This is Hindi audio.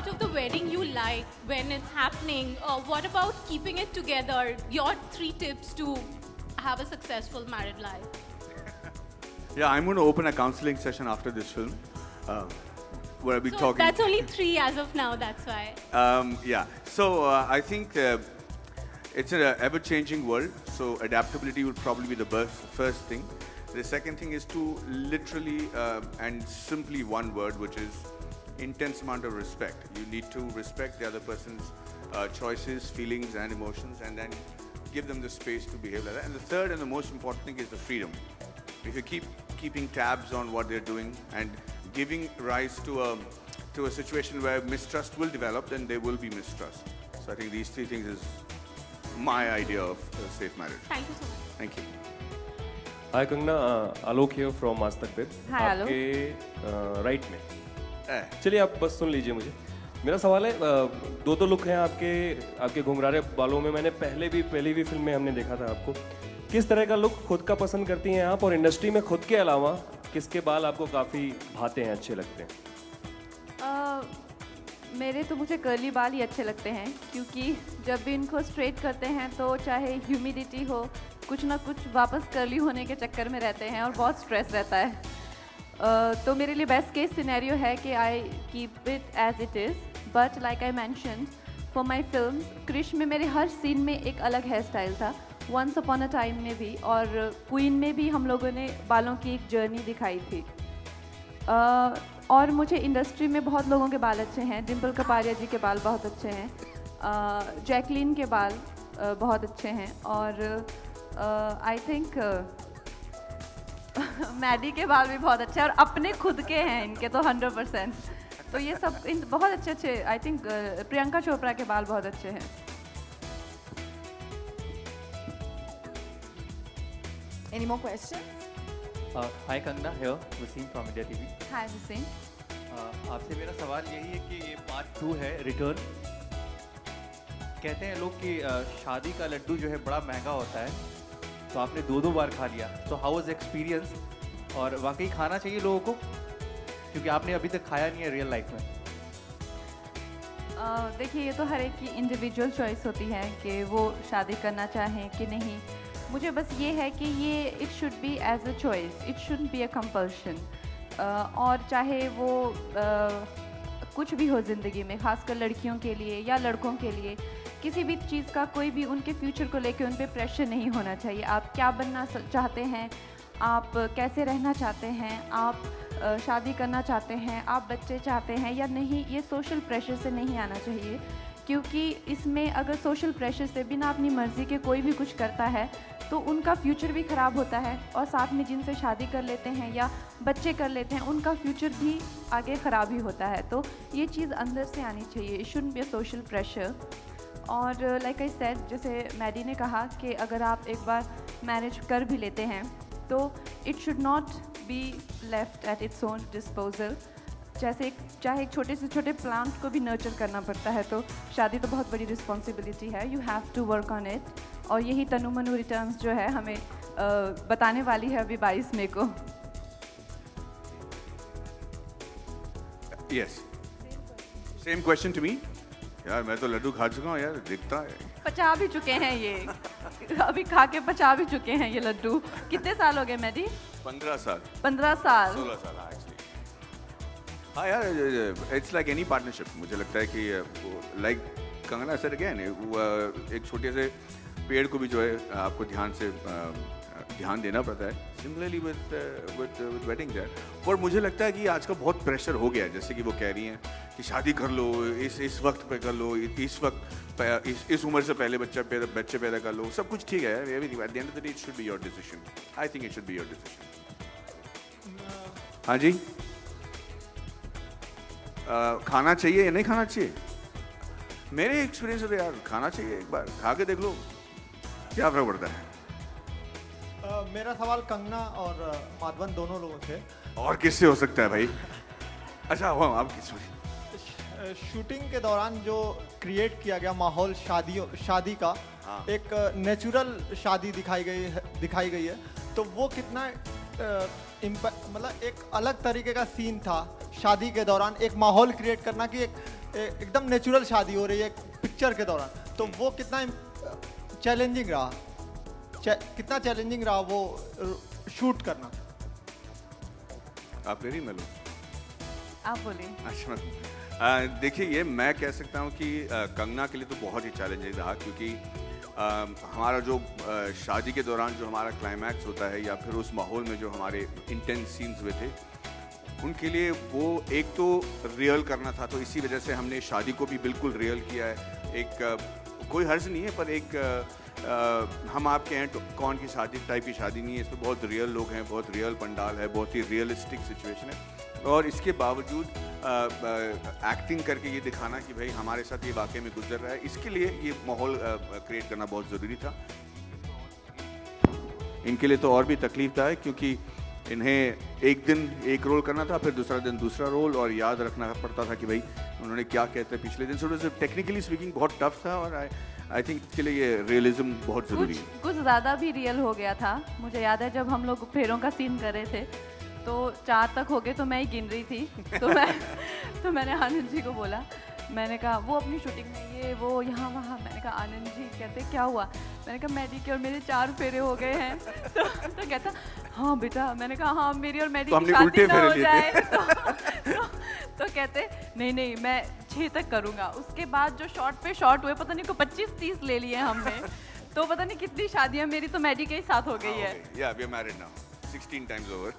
part of the wedding you like when it's happening? What about keeping it together? Your 3 tips to have a successful married life. Yeah, I'm going to open a counseling session after this film, where I'll be talking. That's only 3 as of now. That's why. Yeah. So I think it's an ever-changing world. So adaptability will probably be the first thing. The second thing is to literally and simply one word, which is intense amount of respect. You need to respect the other person's choices, feelings, and emotions, and then give them the space to behave like that. And the third and the most important thing is the freedom. If you keeping tabs on what they're doing and giving rise to a situation where mistrust will develop, then there will be mistrust. So I think these 3 things is my idea of a safe marriage. Thank you so much. Thank you. Hi Kangna, Alok here from Aaj Tak Web. Hi Alok. आपके राइट में चलिए आप बस सुन लीजिए मुझे. मेरा सवाल है, 2 लुक हैं आपके घुंघराले बालों में. मैंने पहली भी फिल्म में हमने देखा था आपको. किस तरह का लुक खुद का पसंद करती हैं आप, और इंडस्ट्री में खुद के अलावा किसके बाल आपको काफ़ी भाते हैं, अच्छे लगते हैं? मेरे तो मुझे कर्ली बाल ही अच्छे लगते हैं, क्योंकि जब भी इनको स्ट्रेट करते हैं तो चाहे ह्यूमिडिटी हो, कुछ ना कुछ वापस कर्ली होने के चक्कर में रहते हैं और बहुत स्ट्रेस रहता है. तो मेरे लिए बेस्ट केस सिनेरियो है कि I keep it as it is. But like I mentioned, for my film Krrish में मेरे हर सीन में एक अलग हेयर स्टाइल था. वंस अपॉन अ टाइम में भी और क्वीन में भी हम लोगों ने बालों की एक जर्नी दिखाई थी. और मुझे इंडस्ट्री में बहुत लोगों के बाल अच्छे हैं. डिम्पल कपाड़िया जी के बाल बहुत अच्छे हैं, जैकलीन के बाल बहुत अच्छे हैं, और आई थिंक मैडी के बाल भी बहुत अच्छे हैं, और अपने खुद के हैं इनके तो 100%. तो ये सब बहुत अच्छे आई थिंक प्रियंका चोपड़ा के बाल बहुत अच्छे हैं. Any more questions? Hi Kangna, here Wasim from India TV. Hi Wasim. आपसे मेरा सवाल यही है कि ये पार्ट 2 है, रिटर्न. कहते हैं लोग कि शादी का लड्डू जो है बड़ा महंगा होता है, तो आपने 2 बार खा लिया. तो हाउ वाज एक्सपीरियंस, और वाकई खाना चाहिए लोगों को, क्योंकि आपने अभी तक खाया नहीं है रियल लाइफ में? देखिए, ये तो हर एक की इंडिविजुअल चॉइस होती है कि वो शादी करना चाहें कि नहीं. मुझे बस ये है कि ये it should be as a choice, it shouldn't be a compulsion. और चाहे वो कुछ भी हो ज़िंदगी में, ख़ासकर लड़कियों के लिए या लड़कों के लिए, किसी भी चीज़ का कोई भी उनके फ्यूचर को लेकर उन पे प्रेशर नहीं होना चाहिए. आप क्या बनना चाहते हैं, आप कैसे रहना चाहते हैं, आप शादी करना चाहते हैं, आप बच्चे चाहते हैं या नहीं, ये सोशल प्रेशर से नहीं आना चाहिए. क्योंकि इसमें अगर सोशल प्रेशर से बिना अपनी मर्ज़ी के कोई भी कुछ करता है तो उनका फ्यूचर भी ख़राब होता है, और साथ में जिनसे शादी कर लेते हैं या बच्चे कर लेते हैं उनका फ्यूचर भी आगे ख़राब ही होता है. तो ये चीज़ अंदर से आनी चाहिए. It shouldn't be a social pressure. और लाइक आई सेड, जैसे मैडी ने कहा कि अगर आप एक बार मैरिज कर भी लेते हैं तो it should not be left at its own disposal. चाहे एक छोटे से छोटे प्लांट को भी नर्चर करना पड़ता है, तो शादी तो बहुत बड़ी रिस्पॉन्सिबिलिटी है. You have to work on it. और यही तनु मनु रिटर्न्स जो है हमें बताने वाली है अभी 22 मई को. Yes. Same question to me. यार मैं तो लड्डू खा चुका हूँ यार, दिखता है. पचा भी चुके हैं ये. अभी खा के पचा भी चुके हैं ये लड्डू. कितने साल हो गए मैडी? 15 साल. 15 साल. 16 साल एक्चुअली. हाँ यार, इट्स लाइक एनी पार्टनरशिप. मुझे लगता है कि लाइक कंगना सेड अगेन, एक छोटे से पेड़ को भी जो है आपको ध्यान देना पड़ता है. सिमिलरली विद वेडिंग है. और मुझे लगता है कि आज का बहुत प्रेशर हो गया है, जैसे कि वो कह रही हैं कि शादी कर लो, इस वक्त पे कर लो, इस वक्त इस उम्र से पहले बच्चे पैदा कर लो. सब कुछ ठीक है, everything at the end of the day it should be your decision. I think it should be your decision. हाँ जी, खाना चाहिए या नहीं खाना चाहिए? मेरे एक्सपीरियंस से तो यार खाना चाहिए. एक बार खा के देख लो क्या फर्क पड़ता है. मेरा सवाल कंगना और माधवन दोनों लोगों से. और किससे हो सकता है भाई? अच्छा हाँ, आप शूटिंग के दौरान जो क्रिएट किया गया माहौल शादी का, हाँ. एक नेचुरल शादी दिखाई गई है, तो वो कितना मतलब एक अलग तरीके का सीन था शादी के दौरान, एक माहौल क्रिएट करना कि एक एकदम नेचुरल शादी हो रही है पिक्चर के दौरान, तो वो कितना चैलेंजिंग रहा, कितना चैलेंजिंग रहा वो शूट करना? आप ले रही मैं लूं? आप बोलिए। अच्छा, देखिए ये मैं कह सकता हूँ कि कंगना के लिए तो बहुत ही चैलेंजिंग रहा, क्योंकि हमारा जो शादी के दौरान जो हमारा क्लाइमैक्स होता है या फिर उस माहौल में जो हमारे इंटेंस सीन्स हुए थे, उनके लिए वो एक तो रियल करना था, तो इसी वजह से हमने शादी को भी बिल्कुल रियल किया है। एक कोई हर्ज नहीं है, पर एक हम आपके हैं कौन की शादी टाइप की शादी नहीं है, इसमें बहुत रियल लोग हैं, बहुत रियल पंडाल है, बहुत ही रियलिस्टिक सिचुएशन है, और इसके बावजूद एक्टिंग करके ये दिखाना कि भाई हमारे साथ ये वाकई में गुजर रहा है, इसके लिए ये माहौल क्रिएट करना बहुत ज़रूरी था। इनके लिए तो और भी तकलीफ था, क्योंकि इन्हें एक दिन एक रोल करना था, फिर दूसरा दिन दूसरा रोल, और याद रखना पड़ता था कि भाई उन्होंने क्या कहते हैं पिछले दिन। सो टेक्निकली स्पीकिंग बहुत टफ था, और आई थिंक इसके लिए ये रियलिज्म बहुत ज़रूरी है। कुछ ज़्यादा भी रियल हो गया था। मुझे याद है जब हम लोग फेरों का सीन कर रहे थे तो 4 तक हो गए, तो मैं ही गिन रही थी, तो मैंने आनंद जी को बोला, मैंने कहा वो अपनी शूटिंग में ये वो यहाँ वहाँ, मैंने कहा आनंद जी कहते क्या हुआ, मैंने कहा मैडी के और मेरे 4 फेरे हो गए हैं, तो कहता हाँ बेटा, मैंने कहा हाँ मेरी और मैडी की शादी ना हो जाए, तो कहते नहीं मैं 6 तक करूँगा। उसके बाद जो शॉट पे शॉट हुए, पता नहीं को 25-30 ले लिए हमने, तो पता नहीं कितनी शादियाँ मेरी तो मैडी के ही साथ हो गई है। Yeah, we are married now. 16 times over.